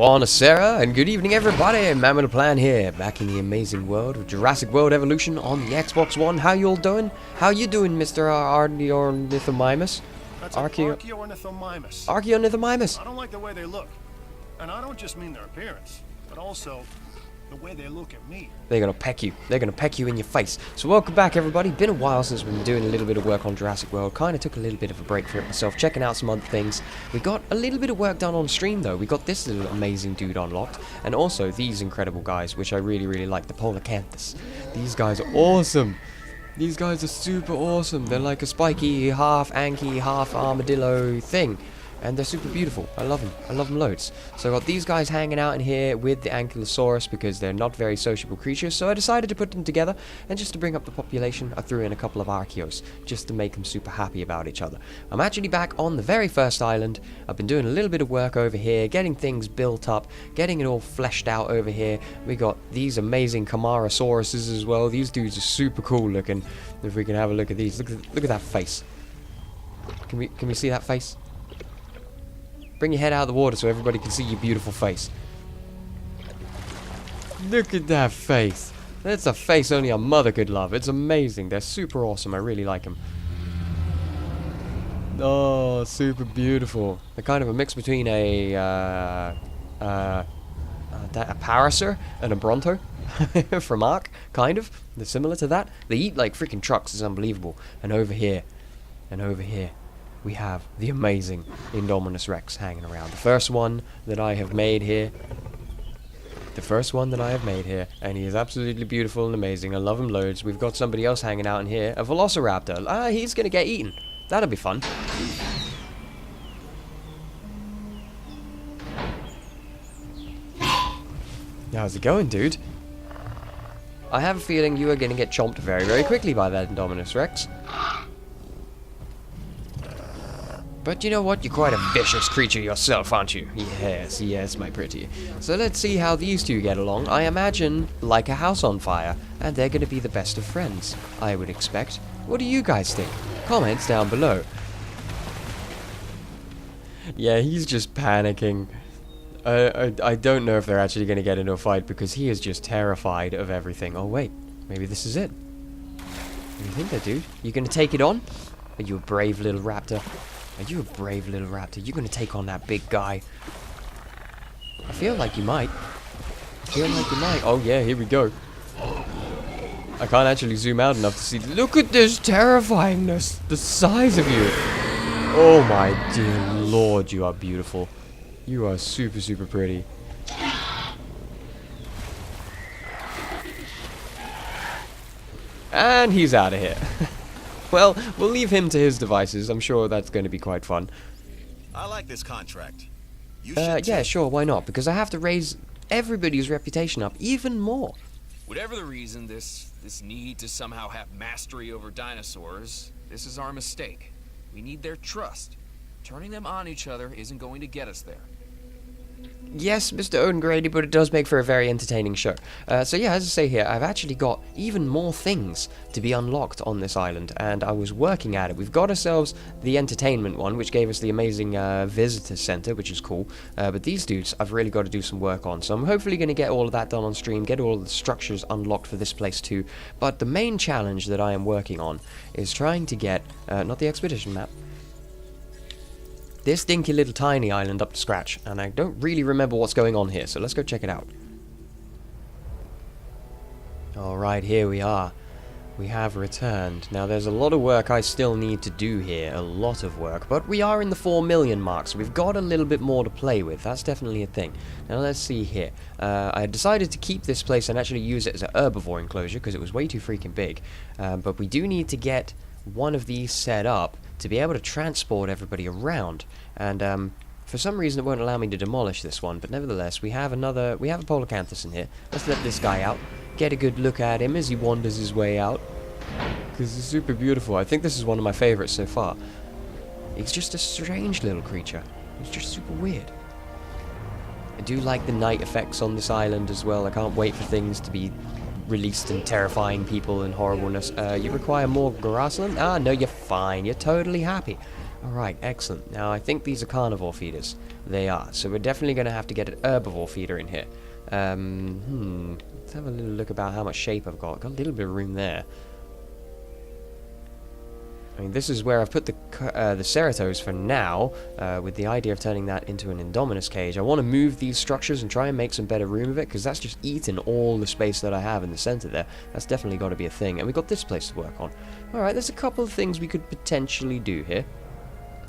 Buonasera and good evening everybody, MannwidaPlann here, back in the amazing world of Jurassic World Evolution on the Xbox One. How you all doing? How you doing, Mr. Archeornithomimus? That's Archeornithomimus. Archeornithomimus. I don't like the way they look. And I don't just mean their appearance, but also the way they look at me. They're gonna peck you. They're gonna peck you in your face. So welcome back everybody. Been a while since we've been doing a little bit of work on Jurassic World. Kinda took a little bit of a break for it myself, checking out some other things. We got a little bit of work done on stream though. We got this little amazing dude unlocked. And also these incredible guys, which I really like, the Polacanthus. These guys are awesome. These guys are super awesome. They're like a spiky, half Anky, half armadillo thing. And they're super beautiful. I love them. I love them loads. So I got these guys hanging out in here with the Ankylosaurus because they're not very sociable creatures. So I decided to put them together. And just to bring up the population, I threw in a couple of Archeos just to make them super happy about each other. I'm actually back on the very first island. I've been doing a little bit of work over here, getting things built up, getting it all fleshed out over here. We got these amazing Camarosauruses as well. These dudes are super cool looking. If we can have a look at these. Look at that face. Can we see that face? Bring your head out of the water so everybody can see your beautiful face. Look at that face. That's a face only a mother could love. It's amazing. They're super awesome. I really like them. Oh, super beautiful. They're kind of a mix between a Parasaur and a Bronto from Ark, kind of. They're similar to that. They eat like freaking trucks. It's unbelievable. And over here, we have the amazing Indominus Rex hanging around. The first one that I have made here. And he is absolutely beautiful and amazing. I love him loads. We've got somebody else hanging out in here. A Velociraptor. He's going to get eaten. That'll be fun. How's it going, dude? I have a feeling you are going to get chomped very quickly by that Indominus Rex. But you know what? You're quite a vicious creature yourself, aren't you? Yes, my pretty. So let's see how these two get along. I imagine like a house on fire, and they're going to be the best of friends, I would expect. What do you guys think? Comments down below. Yeah, he's just panicking. I don't know if they're actually going to get into a fight because he is just terrified of everything. Oh wait, maybe this is it. What do you think there, dude? You going to take it on? Are you a brave little raptor? Are you a brave little raptor? You're going to take on that big guy. I feel like you might. Oh yeah, here we go. I can't actually zoom out enough to see. Look at this terrifyingness. The size of you. Oh my dear lord, you are beautiful. You are super pretty. And he's out of here. Well, we'll leave him to his devices. I'm sure that's going to be quite fun. I like this contract. Yeah, sure, why not? Because I have to raise everybody's reputation up even more. Whatever the reason, this need to somehow have mastery over dinosaurs, this is our mistake. We need their trust. Turning them on each other isn't going to get us there. Yes, Mr. Owen Grady, but it does make for a very entertaining show. So yeah, as I say here, I've actually got even more things to be unlocked on this island, and I was working at it. We've got ourselves the entertainment one, which gave us the amazing visitor center, which is cool. But these dudes, I've really got to do some work on. So I'm hopefully going to get all of that done on stream, get all of the structures unlocked for this place too. But the main challenge that I am working on is trying to get, not the expedition map, this dinky little tiny island up to scratch, and I don't really remember what's going on here, so let's go check it out. Alright, here we are. We have returned. Now there's a lot of work I still need to do here, a lot of work, but we are in the 4 million mark, so we've got a little bit more to play with. That's definitely a thing. Now let's see here. I decided to keep this place and actually use it as an herbivore enclosure because it was way too freaking big, but we do need to get one of these set up to be able to transport everybody around, and for some reason it won't allow me to demolish this one, but nevertheless we have a Polacanthus in here. Let's let this guy out, get a good look at him as he wanders his way out, because he's super beautiful. I think this is one of my favorites so far. He's just a strange little creature. He's just super weird. I do like the night effects on this island as well. I can't wait for things to be released and terrifying people and horribleness. You require more grassland? Ah, no, you're fine. You're totally happy. Alright, excellent. Now, I think these are carnivore feeders. They are. So we're definitely going to have to get an herbivore feeder in here. Let's have a little look about how much shape I've got. Got a little bit of room there. I mean, this is where I've put the Ceratos for now, with the idea of turning that into an Indominus cage. I want to move these structures and try and make some better room of it, because that's just eating all the space that I have in the center there. That's definitely got to be a thing. And we've got this place to work on. Alright, there's a couple of things we could potentially do here.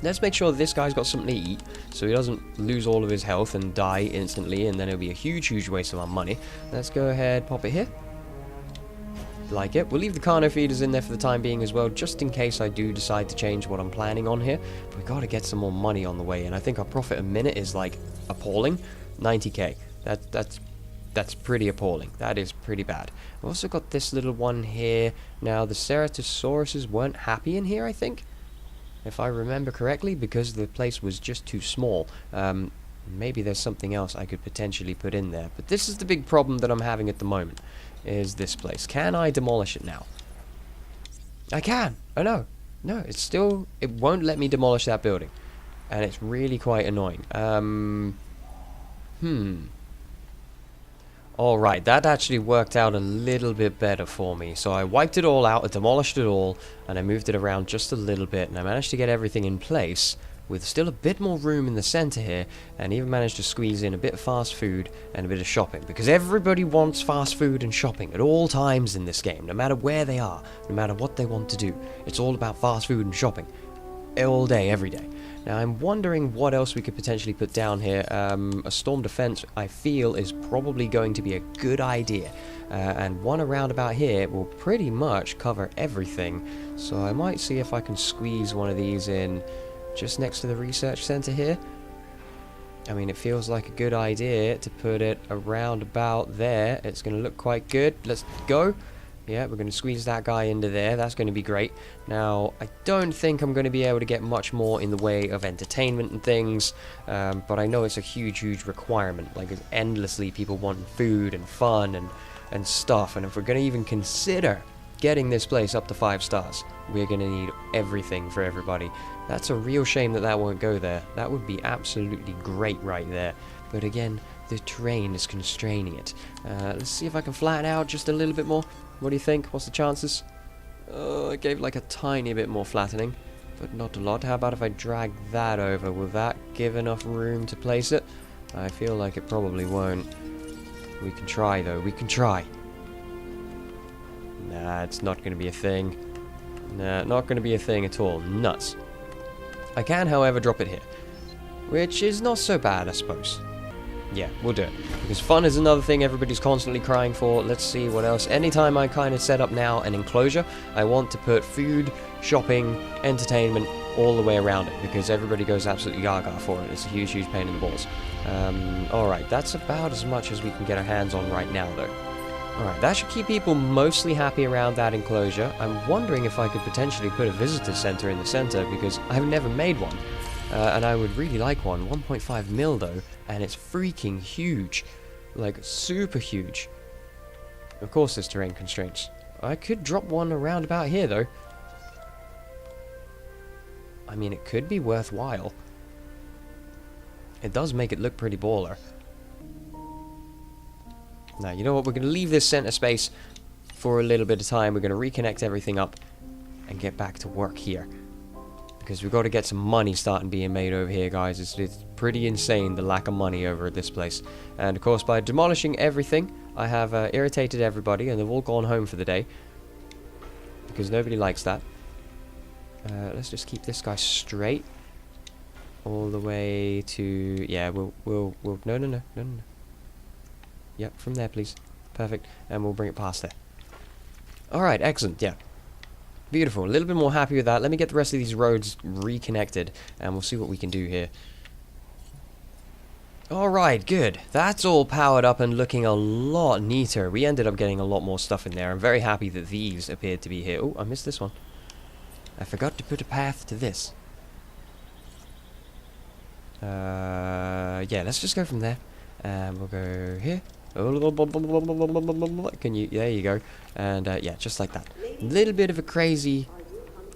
Let's make sure this guy's got something to eat, so he doesn't lose all of his health and die instantly, and then it'll be a huge, huge waste of our money. Let's go ahead, pop it here. Like it. We'll leave the carno feeders in there for the time being as well, just in case I do decide to change what I'm planning on here. But we got to get some more money on the way, and I think our profit a minute is like appalling. 90k. That's pretty appalling. That is pretty bad. We've also got this little one here. Now the Ceratosauruses weren't happy in here, I think, if I remember correctly, because the place was just too small. Maybe there's something else I could potentially put in there. But this is the big problem that I'm having at the moment, is this place. Can I demolish it now? I can! Oh no! No, it's still... It won't let me demolish that building. And it's really quite annoying. Alright, that actually worked out a little bit better for me. So I wiped it all out, I demolished it all, and I moved it around just a little bit, and I managed to get everything in place, with still a bit more room in the center here, and even managed to squeeze in a bit of fast food and a bit of shopping, because everybody wants fast food and shopping at all times in this game, no matter where they are, no matter what they want to do. It's all about fast food and shopping. All day, every day. Now, I'm wondering what else we could potentially put down here. A storm defense, I feel, is probably going to be a good idea. And one around about here will pretty much cover everything. So I might see if I can squeeze one of these in just next to the research center here. I mean, it feels like a good idea to put it around about there. It's going to look quite good. Let's go. Yeah, we're going to squeeze that guy into there. That's going to be great. Now, I don't think I'm going to be able to get much more in the way of entertainment and things, but I know it's a huge, huge requirement. Like, it's endlessly people wanting food and fun and stuff, and if we're going to even consider getting this place up to 5 stars, we're going to need everything for everybody. That's a real shame that that won't go there. That would be absolutely great right there. But again, the terrain is constraining it. Let's see if I can flatten out just a little bit more. What do you think? What's the chances? I gave like a tiny bit more flattening, but not a lot. How about if I drag that over? Will that give enough room to place it? I feel like it probably won't. We can try though. We can try. Nah, it's not going to be a thing. Nah, not going to be a thing at all. Nuts. I can, however, drop it here, which is not so bad, I suppose. Yeah, we'll do it. Because fun is another thing everybody's constantly crying for. Let's see what else. Anytime I kind of set up now an enclosure, I want to put food, shopping, entertainment all the way around it, because everybody goes absolutely gaga for it. It's a huge, huge pain in the balls. Alright, that's about as much as we can get our hands on right now, though. Alright, that should keep people mostly happy around that enclosure. I'm wondering if I could potentially put a visitor center in the center, because I've never made one. And I would really like one. 1.5 mil though, and it's freaking huge. Like, super huge. Of course there's terrain constraints. I could drop one around about here though. I mean, it could be worthwhile. It does make it look pretty baller. Now, you know what? We're going to leave this center space for a little bit of time. We're going to reconnect everything up and get back to work here. Because we've got to get some money starting being made over here, guys. It's pretty insane, the lack of money over at this place. And, of course, by demolishing everything, I have irritated everybody, and they've all gone home for the day. Because nobody likes that. Let's just keep this guy straight. All the way to... Yeah, we'll... No. Yep, from there, please. Perfect. And we'll bring it past there. Alright, excellent, yeah. Beautiful. A little bit more happy with that. Let me get the rest of these roads reconnected, and we'll see what we can do here. Alright, good. That's all powered up and looking a lot neater. We ended up getting a lot more stuff in there. I'm very happy that these appeared to be here. Oh, I missed this one. I forgot to put a path to this. Yeah, let's just go from there. And we'll go here. Can you... There you go. And, yeah, just like that. A little bit of a crazy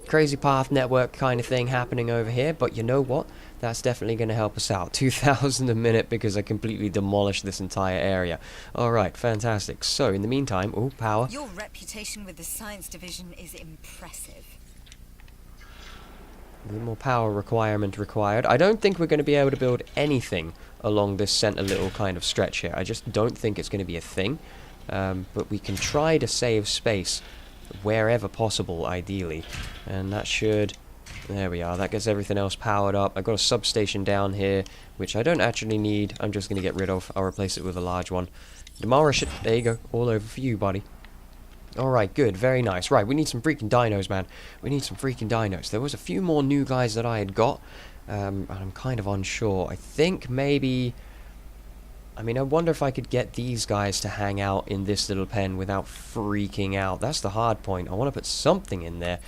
crazy path network kind of thing happening over here, but you know what? That's definitely going to help us out. 2,000 a minute because I completely demolished this entire area. Alright, fantastic. So, in the meantime, oh, power. Your reputation with the science division is impressive. A little more power requirement required. I don't think we're going to be able to build anything along this center little kind of stretch here. I just don't think it's going to be a thing. But we can try to save space wherever possible, ideally. And that should... There we are. That gets everything else powered up. I've got a substation down here, which I don't actually need. I'm just going to get rid of. I'll replace it with a large one. Demolish it. There you go. All over for you, buddy. Alright, good. Very nice. Right, we need some freaking dinos, man. We need some freaking dinos. There was a few more new guys that I had got, and I'm kind of unsure. I think maybe... I mean, I wonder if I could get these guys to hang out in this little pen without freaking out. That's the hard point. I want to put something in there.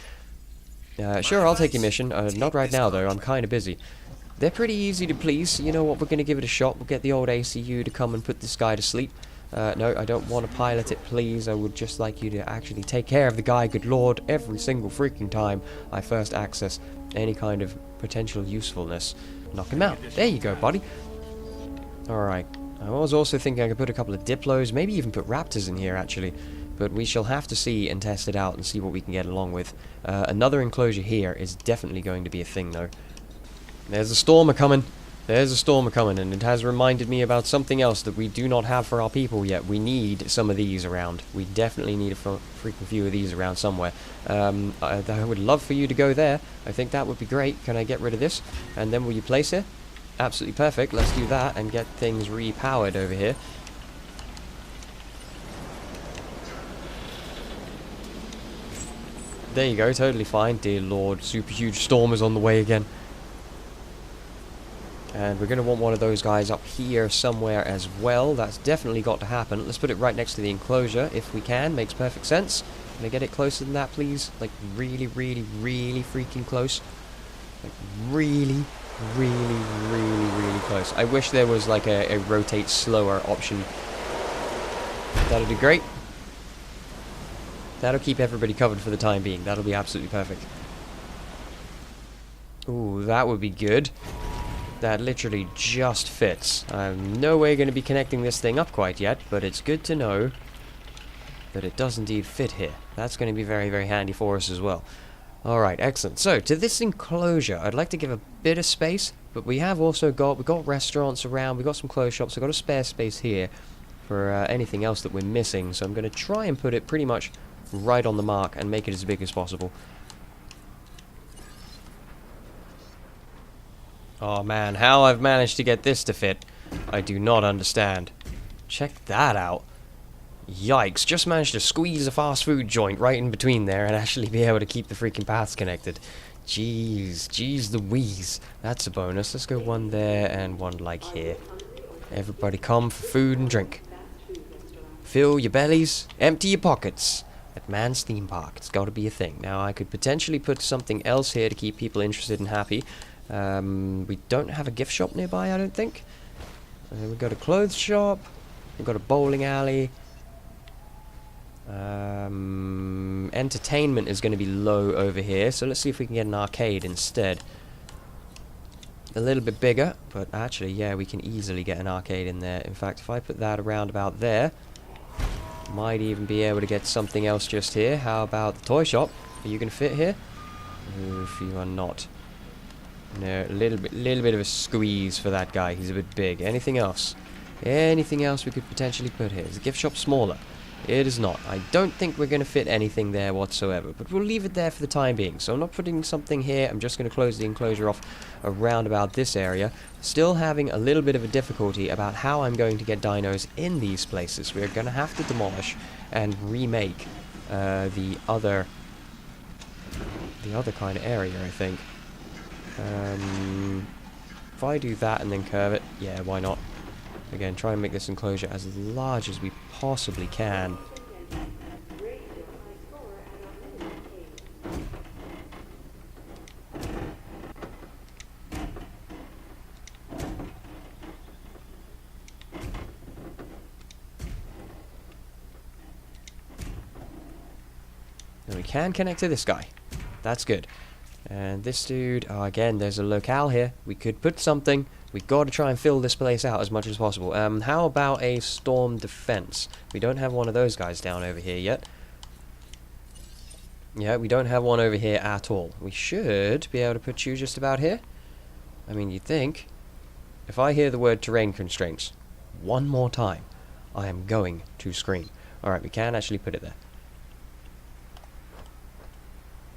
Sure, I'll take your mission. Not right now, though. I'm kind of busy. They're pretty easy to please. You know what? We're going to give it a shot. We'll get the old ACU to come and put this guy to sleep. No, I don't want to pilot it, please. I would just like you to actually take care of the guy, good lord, every single freaking time I first access any kind of potential usefulness. Knock him out. There you go, buddy. Alright. I was also thinking I could put a couple of Diplos, maybe even put Raptors in here, actually. But we shall have to see and test it out and see what we can get along with. Another enclosure here is definitely going to be a thing, though. There's a storm a-coming. There's a storm a-coming, and it has reminded me about something else that we do not have for our people yet. We need some of these around. We definitely need a freaking few of these around somewhere. I would love for you to go there. I think that would be great. Can I get rid of this? And then will you place it? Absolutely perfect. Let's do that and get things repowered over here. There you go, totally fine. Dear lord, super huge storm is on the way again. And we're going to want one of those guys up here somewhere as well. That's definitely got to happen. Let's put it right next to the enclosure if we can. Makes perfect sense. Can I get it closer than that, please? Like, really, really, really freaking close. Like, really, really, really, really close. I wish there was, like, a rotate slower option. That'll do great. That'll keep everybody covered for the time being. That'll be absolutely perfect. Ooh, that would be good. That literally just fits. I'm no way going to be connecting this thing up quite yet, but it's good to know that it does indeed fit here. That's going to be very, very handy for us as well. Alright, excellent. So, to this enclosure, I'd like to give a bit of space, but we have also got restaurants around, we've got some clothes shops, we've got a spare space here for anything else that we're missing, so I'm going to try and put it pretty much right on the mark and make it as big as possible. Oh man, how I've managed to get this to fit, I do not understand. Check that out. Yikes, just managed to squeeze a fast food joint right in between there and actually be able to keep the freaking paths connected. Jeez Louise. That's a bonus. Let's go one there and one like here. Everybody come for food and drink. Fill your bellies, empty your pockets. At Mann's theme park, it's got to be a thing. Now, I could potentially put something else here to keep people interested and happy. We don't have a gift shop nearby, I don't think. We've got a clothes shop. We've got a bowling alley. Entertainment is going to be low over here, so let's see if we can get an arcade instead. A little bit bigger, but actually, yeah, we can easily get an arcade in there. In fact, if I put that around about there, might even be able to get something else just here. How about the toy shop? Are you going to fit here? If you are not. No, a little bit of a squeeze for that guy. He's a bit big. Anything else? Anything else we could potentially put here? Is the gift shop smaller? It is not. I don't think we're going to fit anything there whatsoever, but we'll leave it there for the time being. So I'm not putting something here. I'm just going to close the enclosure off around about this area. Still having a little bit of a difficulty about how I'm going to get dinos in these places. We're going to have to demolish and remake the other kind of area, I think. If I do that and then curve it, yeah, why not? Again, try and make this enclosure as large as we possibly can. And we can connect to this guy. That's good. And this dude, oh, again, there's a locale here. We could put something. We've got to try and fill this place out as much as possible. How about a storm defense? We don't have one of those guys down over here yet. Yeah, we don't have one over here at all. We should be able to put you just about here. I mean, you'd think. If I hear the word terrain constraints one more time, I am going to scream. Alright, we can actually put it there.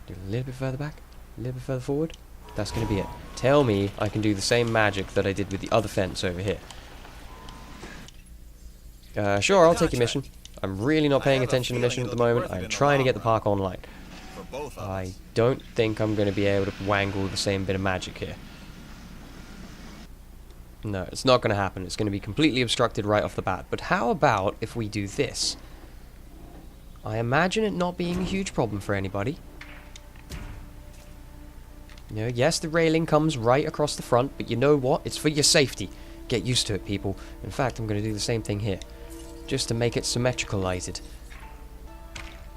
Do a little bit further back. A little bit further forward. That's going to be it. Tell me I can do the same magic that I did with the other fence over here. Sure, I'll take your mission. I'm really not paying attention to the mission at the moment. I'm trying to get the park online. I don't think I'm going to be able to wangle the same bit of magic here. No, it's not going to happen. It's going to be completely obstructed right off the bat. But how about if we do this? I imagine it not being a huge problem for anybody. You know, yes, the railing comes right across the front, but you know what? It's for your safety. Get used to it, people. In fact, I'm going to do the same thing here. Just to make it symmetricalized.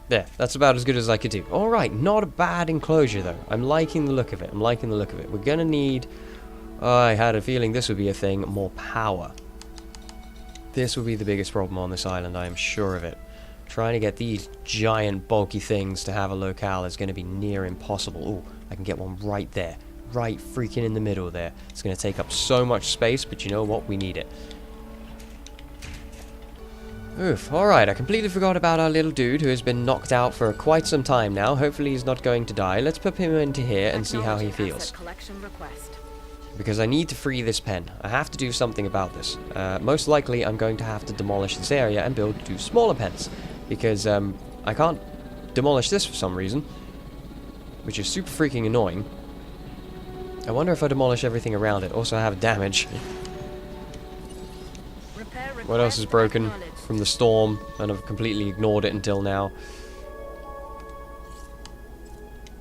There, that's about as good as I could do. Alright, not a bad enclosure, though. I'm liking the look of it. I'm liking the look of it. We're going to need... I had a feeling this would be a thing. More power. This would be the biggest problem on this island, I am sure of it. Trying to get these giant, bulky things to have a locale is going to be near impossible. Ooh, I can get one right there. Right freaking in the middle there. It's going to take up so much space, but you know what? We need it. Oof, alright, I completely forgot about our little dude who has been knocked out for quite some time now. Hopefully he's not going to die. Let's put him into here and see how he feels. Because I need to free this pen. I have to do something about this. Most likely I'm going to have to demolish this area and build 2 smaller pens. Because I can't demolish this for some reason. Which is super freaking annoying. I wonder if I demolish everything around it. Also I have damage. What else is broken from the storm? And I've completely ignored it until now.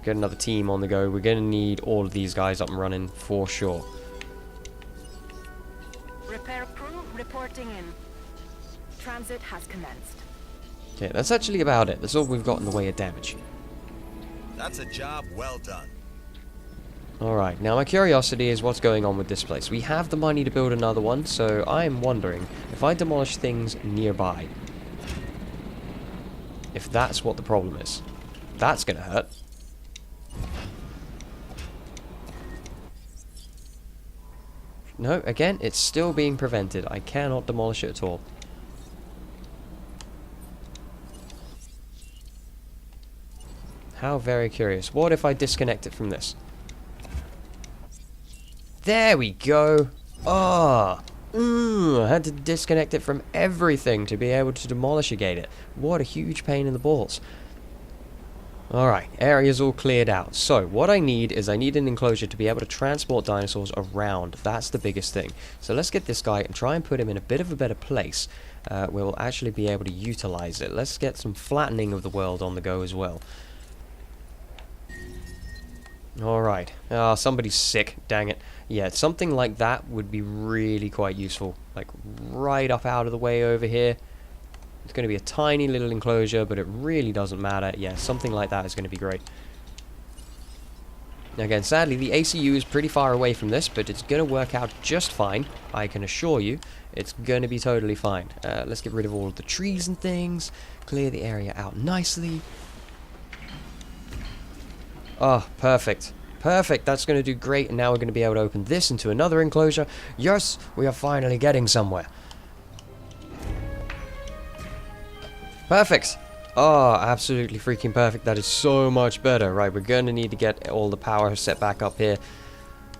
Get another team on the go. We're going to need all of these guys up and running for sure. Repair crew reporting in. Transit has commenced. Okay, that's actually about it. That's all we've got in the way of damage. That's a job well done. Alright, now my curiosity is what's going on with this place. We have the money to build another one, so I am wondering if I demolish things nearby. If that's what the problem is. That's going to hurt. No, again, it's still being prevented. I cannot demolish it at all. How very curious. What if I disconnect it from this? There we go. Ah, I had to disconnect it from everything to be able to demolishigate it. What a huge pain in the balls. Alright, area's all cleared out. So, what I need is I need an enclosure to be able to transport dinosaurs around. That's the biggest thing. So let's get this guy and try and put him in a bit of a better place. We'll actually be able to utilize it. Let's get some flattening of the world on the go as well. Alright. Somebody's sick. Dang it. Yeah, something like that would be really quite useful. Like, right up out of the way over here. It's going to be a tiny little enclosure, but it really doesn't matter. Yeah, something like that is going to be great. Again, sadly, the ACU is pretty far away from this, but it's going to work out just fine. I can assure you, it's going to be totally fine. Let's get rid of all of the trees and things. Clear the area out nicely. Oh, perfect. Perfect, that's going to do great, and now we're going to be able to open this into another enclosure. Yes, we are finally getting somewhere. Perfect. Oh, absolutely freaking perfect. That is so much better. Right, we're going to need to get all the power set back up here.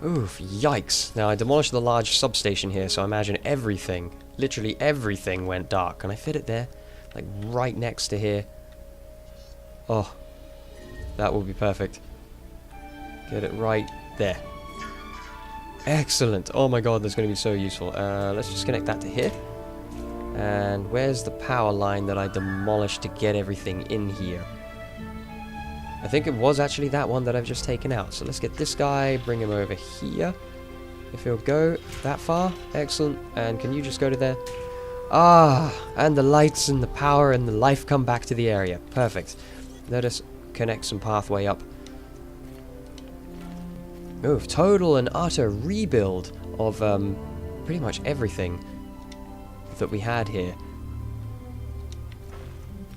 Oof, yikes. Now, I demolished the large substation here, so I imagine everything, literally everything went dark. Can I fit it there? Like, right next to here. Oh, that will be perfect. Get it right there. Excellent. Oh my god, that's going to be so useful. Let's just connect that to here. And where's the power line that I demolished to get everything in here? I think it was actually that one that I've just taken out. So let's get this guy, bring him over here. If he'll go that far. Excellent. And can you just go to there? Ah, and the lights and the power and the life come back to the area. Perfect. Let us connect some pathway up. Oh, total and utter rebuild of pretty much everything that we had here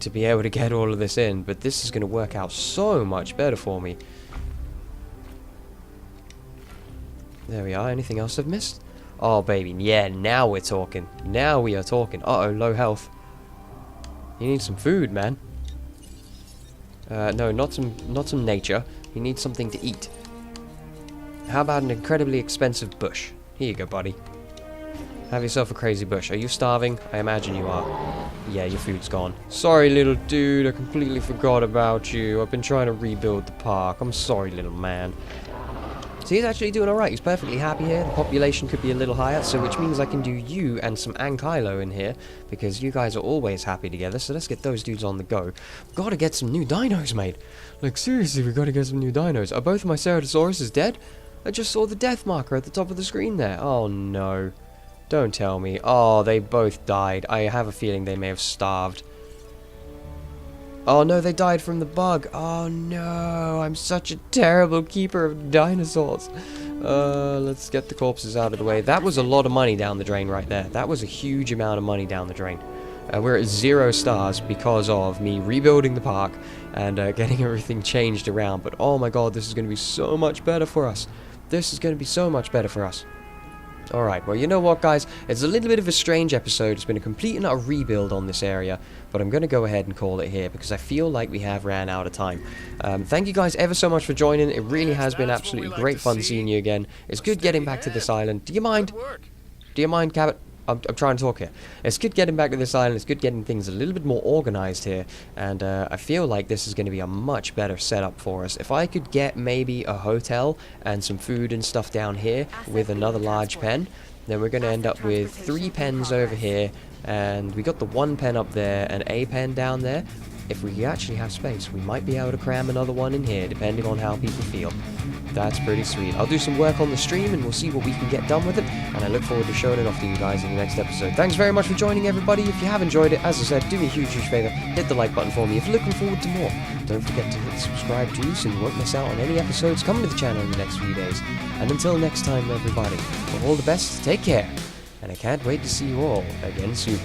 to be able to get all of this in, but this is going to work out so much better for me. There we are. Anything else I've missed? Oh, baby. Yeah, now we're talking. Now we are talking. Uh-oh, low health. You need some food, man. No, not some nature. You need something to eat. How about an incredibly expensive bush? Here you go, buddy. Have yourself a crazy bush. Are you starving? I imagine you are. Yeah, your food's gone. Sorry, little dude. I completely forgot about you. I've been trying to rebuild the park. I'm sorry, little man. So he's actually doing alright. He's perfectly happy here. The population could be a little higher, so which means I can do you and some Ankylo in here, because you guys are always happy together. So let's get those dudes on the go. Gotta get some new dinos made. Like, seriously, we gotta get some new dinos. Are both of my Ceratosauruses dead? I just saw the death marker at the top of the screen there. Oh, no. Don't tell me. Oh, they both died. I have a feeling they may have starved. Oh no, they died from the bug. Oh no, I'm such a terrible keeper of dinosaurs. Let's get the corpses out of the way. That was a lot of money down the drain right there. That was a huge amount of money down the drain. We're at 0 stars because of me rebuilding the park and getting everything changed around. But oh my god, this is going to be so much better for us. This is going to be so much better for us. Alright, well, you know what, guys? It's a little bit of a strange episode. It's been a complete and utter rebuild on this area, but I'm going to go ahead and call it here because I feel like we have ran out of time. Thank you guys ever so much for joining. It really has been absolutely great fun seeing you again. It's good getting back to this island. Do you mind? Do you mind, Cabot? I'm trying to talk here. It's good getting back to this island. It's good getting things a little bit more organized here. And I feel like this is going to be a much better setup for us. If I could get maybe a hotel and some food and stuff down here with another large pen, then we're going to end up with 3 pens over here. And we got the 1 pen up there and a pen down there. If we actually have space, we might be able to cram another one in here, depending on how people feel. That's pretty sweet. I'll do some work on the stream, and we'll see what we can get done with it, and I look forward to showing it off to you guys in the next episode. Thanks very much for joining, everybody. If you have enjoyed it, as I said, do me a huge, huge favor. Hit the like button for me if you're looking forward to more. Don't forget to hit the subscribe too, so you won't miss out on any episodes coming to the channel in the next few days. And until next time, everybody, for all the best, take care, and I can't wait to see you all again soon.